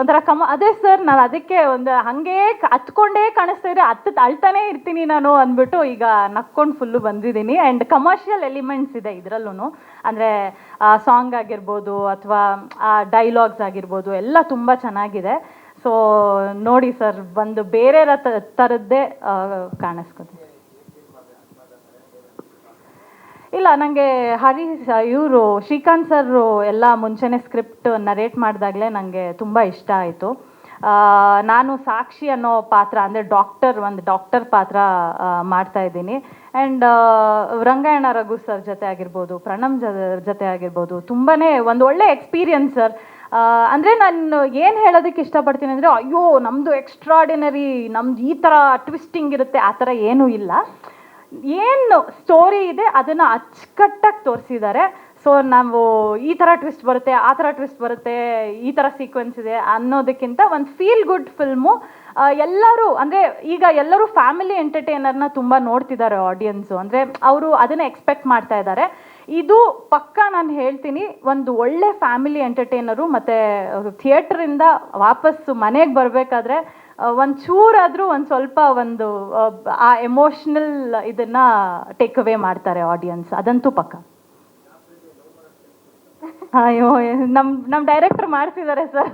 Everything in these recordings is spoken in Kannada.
ಒಂಥರ ಅದೇ ಸರ್, ನಾನು ಅದಕ್ಕೆ ಒಂದು ಹಾಗೆ ಹತ್ಕೊಂಡೇ ಕಾಣಿಸ್ತಾ ಇದ್ರೆ ಅಳ್ತಾನೇ ಇರ್ತೀನಿ ನಾನು ಅಂದ್ಬಿಟ್ಟು ಈಗ ನಕ್ಕೊಂಡು ಫುಲ್ಲು ಬಂದಿದ್ದೀನಿ. ಆ್ಯಂಡ್ ಕಮರ್ಷಿಯಲ್ ಎಲಿಮೆಂಟ್ಸ್ ಇದೆ ಇದರಲ್ಲೂ, ಅಂದರೆ ಸಾಂಗ್ ಆಗಿರ್ಬೋದು ಅಥವಾ ಡೈಲಾಗ್ಸ್ ಆಗಿರ್ಬೋದು ಎಲ್ಲ ತುಂಬ ಚೆನ್ನಾಗಿದೆ. ಸೊ ನೋಡಿ ಸರ್, ಒಂದು ಬೇರೆ ಥರದ್ದೇ ಕಾಣಿಸ್ಕೊತೀನಿ. ಇಲ್ಲ, ನನಗೆ ಇವರು ಶ್ರೀಕಾಂತ್ ಸರ್ ಎಲ್ಲ ಮುಂಚೆನೇ ಸ್ಕ್ರಿಪ್ಟ್ ನರೇಟ್ ಮಾಡಿದಾಗಲೇ ನನಗೆ ತುಂಬ ಇಷ್ಟ ಆಯಿತು. ನಾನು ಸಾಕ್ಷಿ ಅನ್ನೋ ಪಾತ್ರ, ಅಂದರೆ ಒಂದು ಡಾಕ್ಟರ್ ಪಾತ್ರ ಮಾಡ್ತಾ ಇದ್ದೀನಿ. ಆ್ಯಂಡ್ ರಂಗಾಯಣ ರಘು ಸರ್ ಜೊತೆ ಆಗಿರ್ಬೋದು, ಪ್ರಣಮ್ ಜೊತೆ ಆಗಿರ್ಬೋದು, ತುಂಬಾ ಒಂದು ಒಳ್ಳೆ ಎಕ್ಸ್ಪೀರಿಯನ್ಸ್ ಸರ್. ಅಂದರೆ ನಾನು ಏನು ಹೇಳೋದಕ್ಕೆ ಇಷ್ಟಪಡ್ತೀನಿ ಅಂದರೆ, ಅಯ್ಯೋ ನಮ್ಮದು ಎಕ್ಸ್ಟ್ರಾಡಿನರಿ, ನಮ್ದು ಈ ಥರ ಟ್ವಿಸ್ಟಿಂಗ್ ಇರುತ್ತೆ ಆ ಥರ ಏನೂ ಇಲ್ಲ. ಏನು ಸ್ಟೋರಿ ಇದೆ ಅದನ್ನು ಅಚ್ಚುಕಟ್ಟಾಗಿ ತೋರಿಸಿದ್ದಾರೆ. ಸೊ ನಾವು ಈ ಥರ ಟ್ವಿಸ್ಟ್ ಬರುತ್ತೆ, ಆ ಥರ ಟ್ವಿಸ್ಟ್ ಬರುತ್ತೆ, ಈ ಥರ ಸೀಕ್ವೆನ್ಸ್ ಇದೆ ಅನ್ನೋದಕ್ಕಿಂತ ಒಂದು ಫೀಲ್ ಗುಡ್ ಫಿಲ್ಮು. ಎಲ್ಲರೂ ಅಂದರೆ ಈಗ ಎಲ್ಲರೂ ಫ್ಯಾಮಿಲಿ ಎಂಟರ್ಟೈನರ್ನ ತುಂಬ ನೋಡ್ತಿದ್ದಾರೆ ಆಡಿಯನ್ಸು, ಅಂದರೆ ಅವರು ಅದನ್ನು ಎಕ್ಸ್ಪೆಕ್ಟ್ ಮಾಡ್ತಾ ಇದ್ದಾರೆ. ಇದು ಪಕ್ಕಾ ನಾನು ಹೇಳ್ತೀನಿ, ಒಂದು ಒಳ್ಳೆ ಫ್ಯಾಮಿಲಿ ಎಂಟರ್ಟೈನರು. ಮತ್ತು ಥಿಯೇಟ್ರಿಂದ ವಾಪಸ್ಸು ಮನೆಗೆ ಬರಬೇಕಾದ್ರೆ ಒಂದು ಚೂರಾದರೂ ಒಂದು ಸ್ವಲ್ಪ ಒಂದು ಆ ಎಮೋಷ್ನಲ್ ಇದನ್ನು ಟೇಕ್ ಅವೇ ಮಾಡ್ತಾರೆ ಆಡಿಯನ್ಸ್, ಅದಂತೂ ಪಕ್ಕ. ಅಯ್ಯೋ, ನಮ್ಮ ಡೈರೆಕ್ಟರ್ ಮಾಡ್ತಿದ್ದಾರೆ ಸರ್.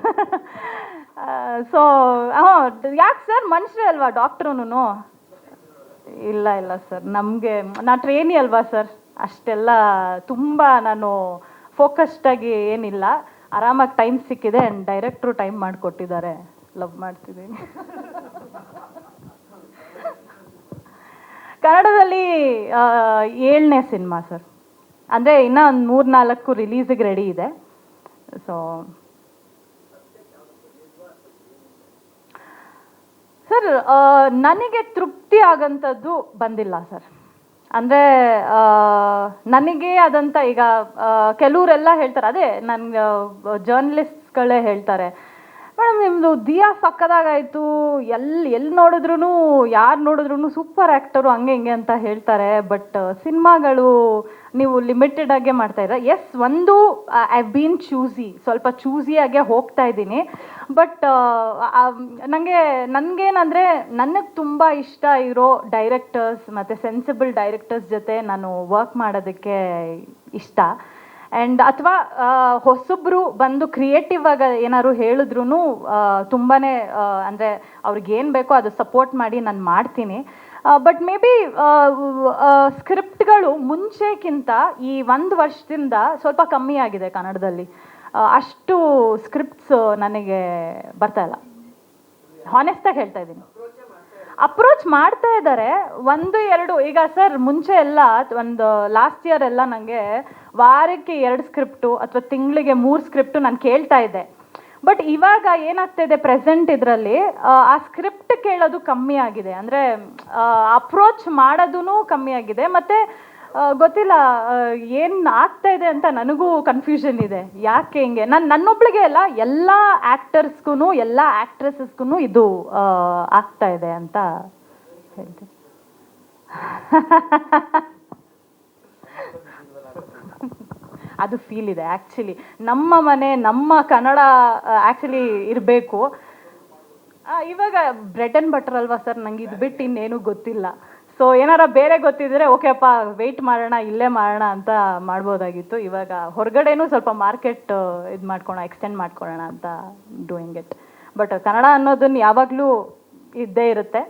ಸೊ ಯಾಕೆ ಸರ್, ಮನುಷ್ಯರೇ ಅಲ್ವಾ ಡಾಕ್ಟ್ರೂ? ಇಲ್ಲ ಸರ್, ನಾ ಟ್ರೇನಿ ಅಲ್ವಾ ಸರ್, ಅಷ್ಟೆಲ್ಲ ತುಂಬ ನಾನು ಫೋಕಸ್ಡಾಗಿ ಏನಿಲ್ಲ. ಆರಾಮಾಗಿ ಟೈಮ್ ಸಿಕ್ಕಿದೆ ಆ್ಯಂಡ್ ಡೈರೆಕ್ಟ್ರು ಟೈಮ್ ಮಾಡಿಕೊಟ್ಟಿದ್ದಾರೆ. ಲವ್ ಮಾಡ್ತಿದ್ದೀನಿ. ಕನ್ನಡದಲ್ಲಿ 7ನೇ ಸಿನಿಮಾ ಸರ್, ಅಂದರೆ ಇನ್ನೂ ಒಂದು 3-4 ರಿಲೀಸಿಗೆ ರೆಡಿ ಇದೆ. ಸೊ ಸರ್, ನನಗೆ ತೃಪ್ತಿ ಆಗೋಂಥದ್ದು ಬಂದಿಲ್ಲ ಸರ್. ಅಂದರೆ ನನಗೆ ಆದಂಥ, ಈಗ ಕೆಲವರೆಲ್ಲ ಹೇಳ್ತಾರೆ, ಅದೇ ನನಗೆ ಜರ್ನಲಿಸ್ಟ್ಗಳೇ ಹೇಳ್ತಾರೆ, ಮೇಡಮ್ ನಿಮ್ಮದು ದಿಯಾ ಸಕ್ಕದಾಗಾಯಿತು, ಎಲ್ಲಿ ನೋಡಿದ್ರೂ ಯಾರು ನೋಡಿದ್ರೂ ಸೂಪರ್ ಆ್ಯಕ್ಟರು ಹಂಗೆ ಹಿಂಗೆ ಅಂತ ಹೇಳ್ತಾರೆ. ಬಟ್ ಸಿನಿಮಾಗಳು ನೀವು ಲಿಮಿಟೆಡಾಗೆ ಮಾಡ್ತಾಯಿದ್ದೀರ. ಎಸ್, ಒಂದು ಐ ಬೀನ್ ಸ್ವಲ್ಪ ಚೂಸಿಯಾಗೆ ಹೋಗ್ತಾ ಇದ್ದೀನಿ. ಬಟ್ ನನಗೇನಂದರೆ, ನನಗೆ ತುಂಬ ಇಷ್ಟ ಇರೋ ಡೈರೆಕ್ಟರ್ಸ್ ಮತ್ತು ಸೆನ್ಸಿಬಲ್ ಡೈರೆಕ್ಟರ್ಸ್ ಜೊತೆ ನಾನು ವರ್ಕ್ ಮಾಡೋದಕ್ಕೆ ಇಷ್ಟ. ಆ್ಯಂಡ್ ಅಥವಾ ಹೊಸಬ್ರು ಬಂದು ಕ್ರಿಯೇಟಿವ್ ಆಗಿ ಏನಾದ್ರು ಹೇಳಿದ್ರೂ ತುಂಬಾ, ಅಂದರೆ ಅವ್ರಿಗೇನು ಬೇಕೋ ಅದು ಸಪೋರ್ಟ್ ಮಾಡಿ ನಾನು ಮಾಡ್ತೀನಿ. ಬಟ್ ಮೇ ಬಿ ಸ್ಕ್ರಿಪ್ಟ್ಗಳು ಮುಂಚೆಕ್ಕಿಂತ ಈ 1 ವರ್ಷದಿಂದ ಸ್ವಲ್ಪ ಕಮ್ಮಿ ಆಗಿದೆ ಕನ್ನಡದಲ್ಲಿ. ಅಷ್ಟು ಸ್ಕ್ರಿಪ್ಟ್ಸ್ ನನಗೆ ಬರ್ತಾಯಿಲ್ಲ, ಹಾನೆಸ್ಟಾಗಿ ಹೇಳ್ತಾ ಇದ್ದೀನಿ. ಅಪ್ರೋಚ್ ಮಾಡ್ತಾ ಇದ್ದಾರೆ 1-2. ಈಗ ಸರ್, ಮುಂಚೆ ಎಲ್ಲ ಒಂದು ಲಾಸ್ಟ್ ಇಯರ್ ಎಲ್ಲ ನನಗೆ ವಾರಕ್ಕೆ 2 ಸ್ಕ್ರಿಪ್ಟು ಅಥವಾ ತಿಂಗಳಿಗೆ 3 ಸ್ಕ್ರಿಪ್ಟು ನಾನು ಕೇಳ್ತಾ ಇದ್ದೆ. ಬಟ್ ಇವಾಗ ಏನಾಗ್ತಾಯಿದೆ, ಪ್ರೆಸೆಂಟ್ ಇದರಲ್ಲಿ ಆ ಸ್ಕ್ರಿಪ್ಟ್ ಕೇಳೋದು ಕಮ್ಮಿ ಆಗಿದೆ, ಅಂದರೆ ಅಪ್ರೋಚ್ ಮಾಡೋದೂ ಕಮ್ಮಿ ಆಗಿದೆ. ಮತ್ತು ಗೊತ್ತಿಲ್ಲ ಏನು ಆಗ್ತಾ ಇದೆ ಅಂತ ನನಗೂ ಕನ್ಫ್ಯೂಷನ್ ಇದೆ, ಯಾಕೆ ಹಿಂಗೆ. ನನ್ನೊಬ್ಳಿಗೆ ಅಲ್ಲ, ಎಲ್ಲ ಆ್ಯಕ್ಟರ್ಸ್ಗೂ ಎಲ್ಲ ಆ್ಯಕ್ಟ್ರೆಸಸ್ಗೂ ಇದು ಆಗ್ತಾ ಇದೆ ಅಂತ ಹೇಳ್ತೀನಿ. ಅದು ಫೀಲ್ ಇದೆ ಆ್ಯಕ್ಚುಲಿ. ನಮ್ಮ ಮನೆ, ನಮ್ಮ ಕನ್ನಡ ಆ್ಯಕ್ಚುಲಿ ಇರಬೇಕು. ಇವಾಗ ಬ್ರೆಡ್ ಆ್ಯಂಡ್ ಬಟರ್ ಅಲ್ವಾ ಸರ್, ನಂಗೆ ಇದು ಬಿಟ್ಟು ಇನ್ನೇನು ಗೊತ್ತಿಲ್ಲ. ಸೊ ಏನಾರ ಬೇರೆ ಗೊತ್ತಿದ್ರೆ ಓಕೆಪ್ಪ, ವೆಯ್ಟ್ ಮಾಡೋಣ, ಇಲ್ಲೇ ಮಾಡೋಣ ಅಂತ ಮಾಡ್ಬೋದಾಗಿತ್ತು. ಇವಾಗ ಹೊರಗಡೆನೂ ಸ್ವಲ್ಪ ಮಾರ್ಕೆಟ್ ಇದು ಮಾಡ್ಕೊಳ್ಳೋಣ, ಎಕ್ಸ್ಟೆಂಡ್ ಮಾಡ್ಕೊಳ್ಳೋಣ ಅಂತ ಡೂಯಿಂಗ್ ಇಟ್. ಬಟ್ ಕನ್ನಡ ಅನ್ನೋದನ್ನು ಯಾವಾಗಲೂ ಇದ್ದೇ ಇರುತ್ತೆ.